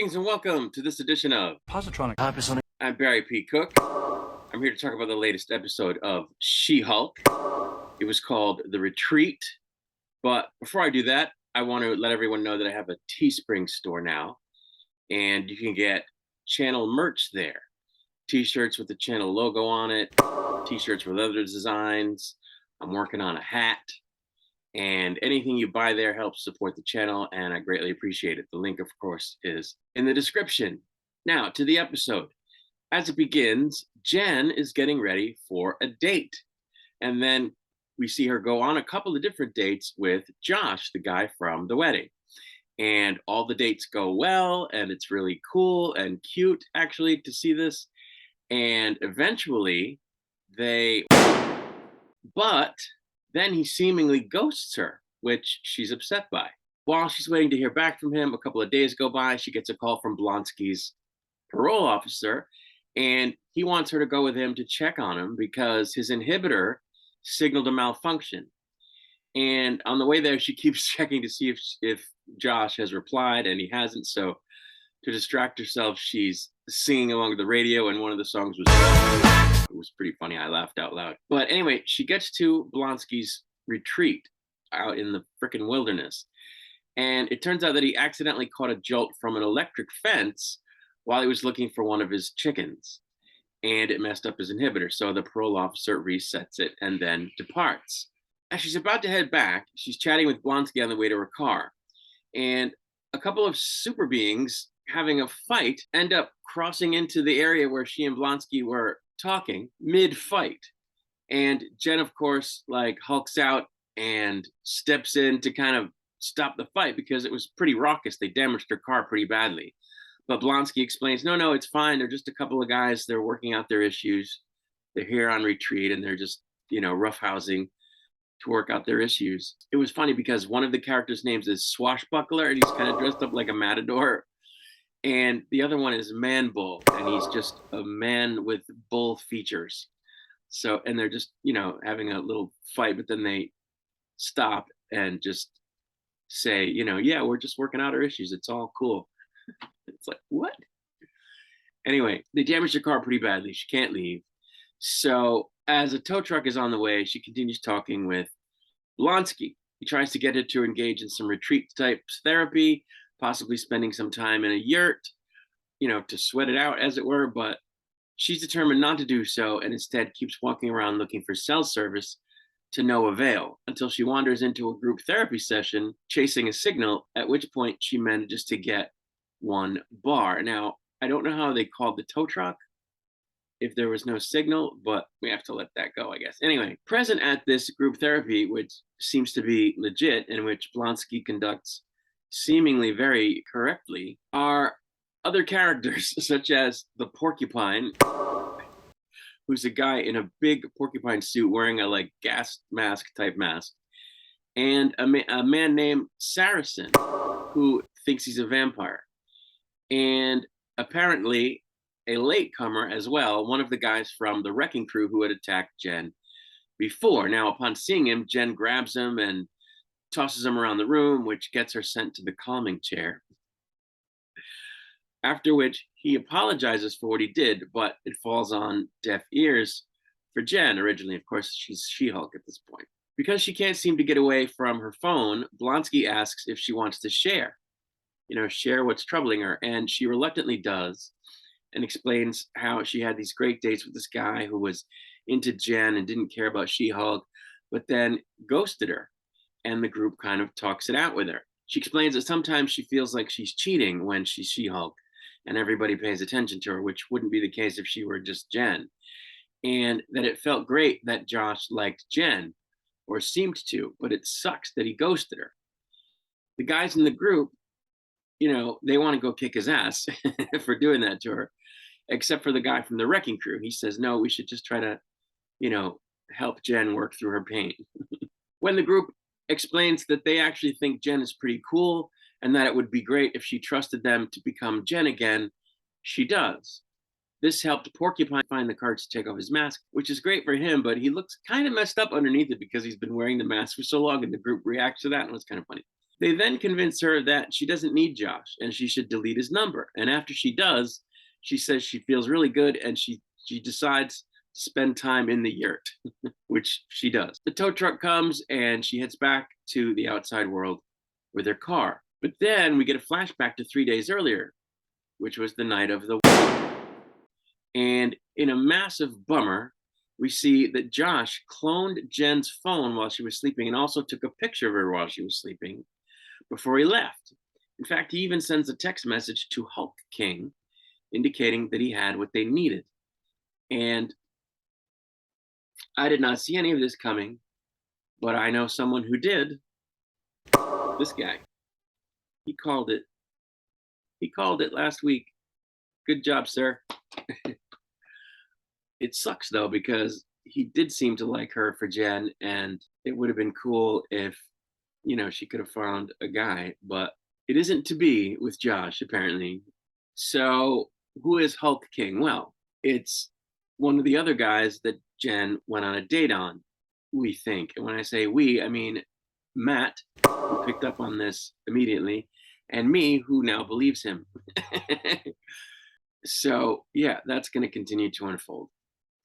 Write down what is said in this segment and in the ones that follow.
Greetings and welcome to this edition of Positronic. I'm Barry P. Cook. I'm here to talk about the latest episode of She-Hulk. It was called The Retreat. But before I do that, I want to let everyone know that I have a Teespring store now. And you can get channel merch there. T-shirts with the channel logo on it. T-shirts with other designs. I'm working on a hat. And anything you buy there helps support the channel, and I greatly appreciate it. The link, of course, is in the description. Now, to the episode. As it begins, Jen is getting ready for a date. And then we see her go on a couple of different dates with Josh, the guy from the wedding. And all the dates go well, and it's really cool and cute, actually, to see this. And eventually, but then he seemingly ghosts her, which she's upset by. While she's waiting to hear back from him, a couple of days go by. She gets a call from Blonsky's parole officer, and he wants her to go with him to check on him because his inhibitor signaled a malfunction. And on the way there, she keeps checking to see if Josh has replied, and he hasn't. So to distract herself, she's singing along the radio, and one of the songs was pretty funny. I laughed out loud. But anyway, she gets to Blonsky's retreat out in the frickin' wilderness. And it turns out that he accidentally caught a jolt from an electric fence while he was looking for one of his chickens. And it messed up his inhibitor. So the parole officer resets it and then departs. As she's about to head back, she's chatting with Blonsky on the way to her car. And a couple of super beings having a fight end up crossing into the area where she and Blonsky were talking mid-fight. And Jen, of course, hulks out and steps in to kind of stop the fight because it was pretty raucous. They damaged her car pretty badly. But Blonsky explains, no, it's fine. They're just a couple of guys. They're working out their issues. They're here on retreat and they're just, roughhousing to work out their issues. It was funny because one of the characters' names is Swashbuckler and he's kind of dressed up like a matador. And the other one is Man Bull, and he's just a man with bull features. So, and they're just, having a little fight, but then they stop and just say, yeah, we're just working out our issues. It's all cool. It's like, what? Anyway, they damaged her car pretty badly. She can't leave. So as a tow truck is on the way, she continues talking with Blonsky. He tries to get her to engage in some retreat type therapy, possibly spending some time in a yurt, to sweat it out, as it were. But she's determined not to do so and instead keeps walking around looking for cell service to no avail until she wanders into a group therapy session chasing a signal, at which point she manages to get one bar. Now, I don't know how they called the tow truck if there was no signal, but we have to let that go, I guess. Anyway, present at this group therapy, which seems to be legit, in which Blonsky conducts seemingly very correctly, are other characters such as the porcupine, who's a guy in a big porcupine suit wearing a gas mask type mask, and a man named Saracen who thinks he's a vampire, and apparently a latecomer as well, one of the guys from the wrecking crew who had attacked Jen before. Now, upon seeing him, Jen grabs him and tosses him around the room, which gets her sent to the calming chair. After which he apologizes for what he did, but it falls on deaf ears for Jen. Originally, of course, she's She-Hulk at this point. Because she can't seem to get away from her phone, Blonsky asks if she wants to share what's troubling her. And she reluctantly does and explains how she had these great dates with this guy who was into Jen and didn't care about She-Hulk, but then ghosted her. And the group kind of talks it out with her. She explains that sometimes she feels like she's cheating when she's She-Hulk and everybody pays attention to her, which wouldn't be the case if she were just Jen. And that it felt great that Josh liked Jen, or seemed to, but it sucks that he ghosted her. The guys in the group, they want to go kick his ass for doing that to her, except for the guy from the wrecking crew. He says, no, we should just try to, help Jen work through her pain. When the group explains that they actually think Jen is pretty cool and that it would be great if she trusted them to become Jen again, she does. This helped Porcupine find the courage to take off his mask, which is great for him, but he looks kind of messed up underneath it because he's been wearing the mask for so long and the group reacts to that, and it was kind of funny. They then convince her that she doesn't need Josh and she should delete his number. And after she does, she says she feels really good and she decides to spend time in the yurt, which she does. The tow truck comes and she heads back to the outside world with her car. But then we get a flashback to 3 days earlier, which was the night of the war. And in a massive bummer, we see that Josh cloned Jen's phone while she was sleeping and also took a picture of her while she was sleeping before he left. In fact, he even sends a text message to Hulk King indicating that he had what they needed. And I did not see any of this coming, but I know someone who did. This guy. He called it. He called it last week. Good job, sir. It sucks though, because he did seem to like her for Jen, and it would have been cool if, she could have found a guy, but it isn't to be with Josh, apparently. So, who is Hulk King? Well, it's one of the other guys that Jen went on a date on, we think. And when I say we, I mean Matt, who picked up on this immediately, and me, who now believes him. So, yeah, that's going to continue to unfold.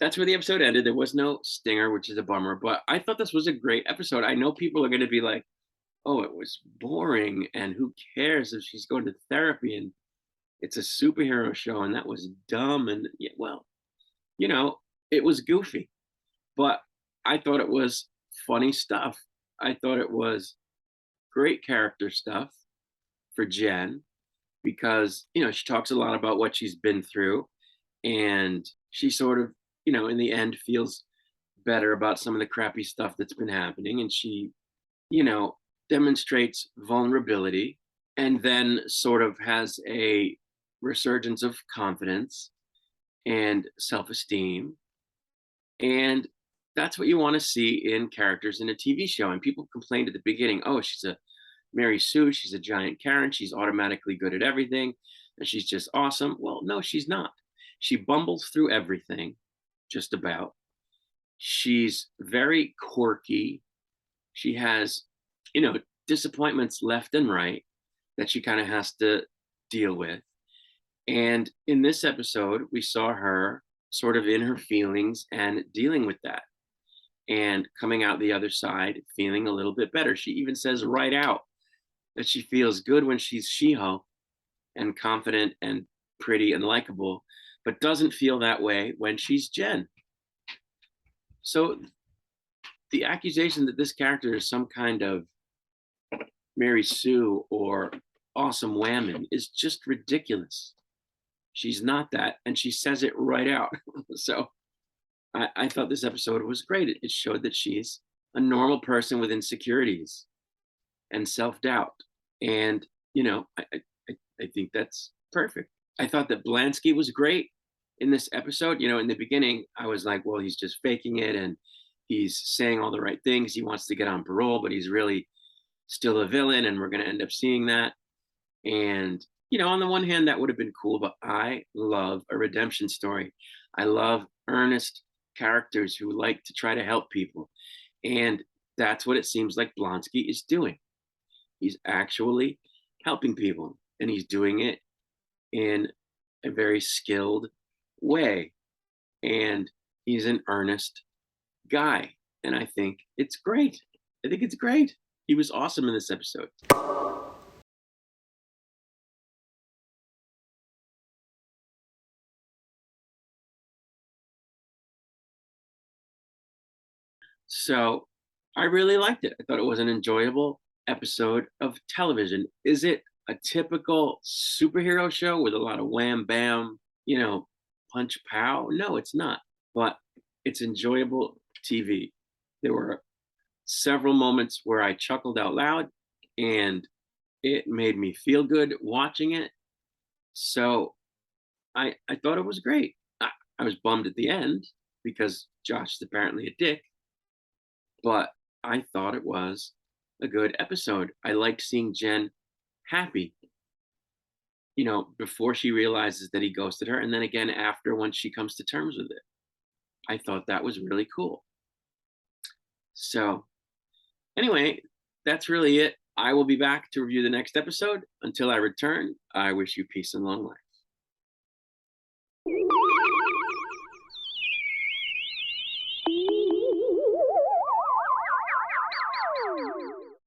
That's where the episode ended. There was no stinger, which is a bummer, but I thought this was a great episode. I know people are going to be like, oh, it was boring, and who cares if she's going to therapy and it's a superhero show and that was dumb. And yeah, well, it was goofy, but I thought it was funny stuff. I thought it was great character stuff for Jen because, she talks a lot about what she's been through, and she sort of, in the end feels better about some of the crappy stuff that's been happening. And she, demonstrates vulnerability and then sort of has a resurgence of confidence and self-esteem. And that's what you want to see in characters in a TV show. And people complained at the beginning, oh, she's a Mary Sue, she's a giant Karen, she's automatically good at everything, and she's just awesome. Well, no, she's not. She bumbles through everything, just about. She's very quirky. She has, disappointments left and right that she kind of has to deal with. And in this episode, we saw her sort of in her feelings and dealing with that and coming out the other side feeling a little bit better. She even says right out that she feels good when she's She-Hulk and confident and pretty and likable, but doesn't feel that way when she's Jen. So the accusation that this character is some kind of Mary Sue or awesome whammon is just ridiculous. She's not that, and she says it right out. So I thought this episode was great. It showed that she's a normal person with insecurities and self-doubt. And, I think that's perfect. I thought that Blansky was great in this episode. In the beginning, I was like, well, he's just faking it and he's saying all the right things. He wants to get on parole, but he's really still a villain, and we're going to end up seeing that. And, on the one hand, that would have been cool, but I love a redemption story. I love earnest characters who like to try to help people. And that's what it seems like Blonsky is doing. He's actually helping people, and he's doing it in a very skilled way. And he's an earnest guy. And I think it's great. I think it's great. He was awesome in this episode. So I really liked it. I thought it was an enjoyable episode of television. Is it a typical superhero show with a lot of wham bam, punch pow? No, it's not. But it's enjoyable TV. There were several moments where I chuckled out loud, and it made me feel good watching it. So I thought it was great. I was bummed at the end because Josh is apparently a dick, but I thought it was a good episode. I liked seeing Jen happy, before she realizes that he ghosted her, and then again after once she comes to terms with it. I thought that was really cool. So, anyway, that's really it I will be back to review the next episode. Until I return, I wish you peace and long life.